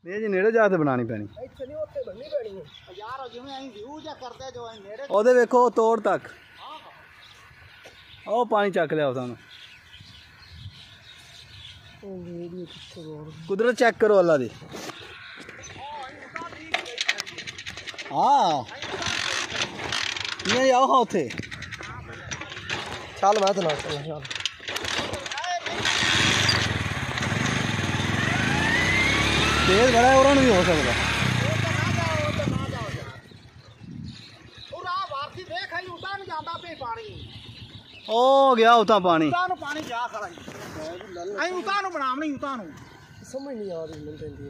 ਇਹ ਜੀ ਨੇੜੇ ਜਾ ਕੇ ਬਣਾਣੀ ਪੈਣੀ। ਇੱਥੇ ਨਹੀਂ ਉੱਥੇ ਬਣਨੀ ਪੈਣੀ ਹੈ ਯਾਰ, ਜਿਵੇਂ ਅਸੀਂ ਵਿਊ ਜਾਂ ਕਰਦੇ ਜੋ ਅਸੀਂ ਨੇੜੇ। ਉਹਦੇ ਵੇਖੋ ਤੋੜ ਤੱਕ ਉਹ ਪਾਣੀ ਚੱਕ ਲਿਆ ਤੁਹਾਨੂੰ। कुदरत चेक करो अल्लाह दी। हाँ नहीं आओ हाँ उथे चल मैं तो ना चल तेज बड़ा है और नहीं हो सकता। ओ गया उता पानी जा खड़ा आई उता नु बनावनी उता नु समझ नहीं आ रही मन पेंदी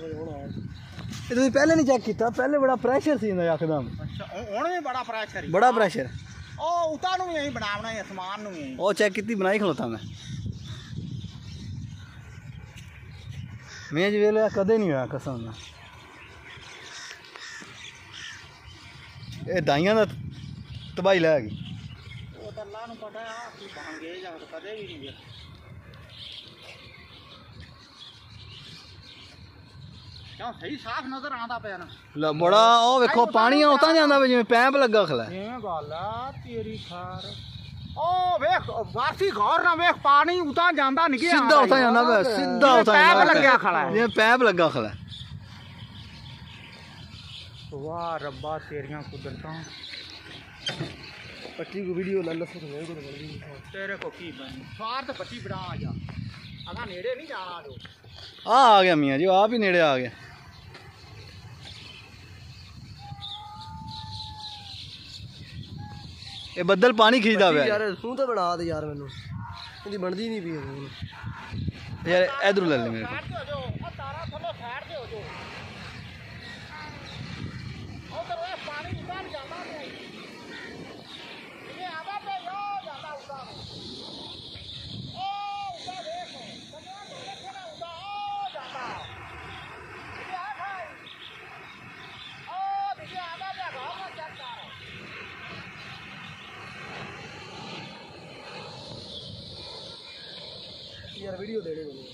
ये तुम पहले नहीं चेक किया? पहले बड़ा प्रेशर सी इंदा यकदम। अच्छा हुण भी बड़ा प्रेशर बड़ा प्रेशर ओ उता नु यही बनावना है सामान नु यही ओ चेक कितनी बनाई खलोता मैं जी वेले कदे नहीं होया कसम ना। ये दाइयां दा तबाही लै गई ओ तो अल्लाह नु पता है की बन गए जा कदे भी नहीं गया। सही साफ नजर आंदा पे ना बड़ा ओ वेखो पानी उता जांदा पे जिवें पैप लगा खला। जिवें गल आ तेरी खार ओ वेख वासी गौर ना वेख पानी उता जांदा नहीं गया सीधा उता जांदा पे सीधा उता पैप लगा खला है जिवें पैप लगा खला। वाह रब्बा तेरियां कुदरतां। पट्टी को वीडियो ला लो फिर मेरे को तेरे को की बनी फार तो पट्टी बना आ जा अगा नेड़े नहीं जाना जो आ गया मियां जी आप ही नेड़े आ गया। ये बदल पानी खींचदा वे यार तू तो बना दे यार मेनू इंदी बनदी नहीं पई यार इधर ले ले मेरे को। तारा थलो साइड पे हो जो उधर वे पानी उतार जाना नहीं ये आवा पे यो जाता उतार ओ उतार देखो भगवान को देखे ना उतार ओ जाता ये आ भाई ओ देखिए आवा पे गांव में चलता है यार वीडियो दे दे बोलो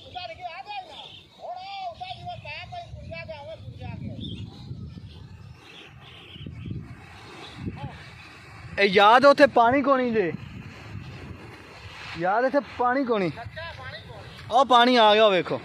उतार के आ जाए ना थोड़ा उतार जो पैप है पुंजा के आवे पुंजा के ए याद उथे पानी कोनी जे याद इथे पानी कोनी अच्छा पानी कौन ओ पानी आ गया वेखो।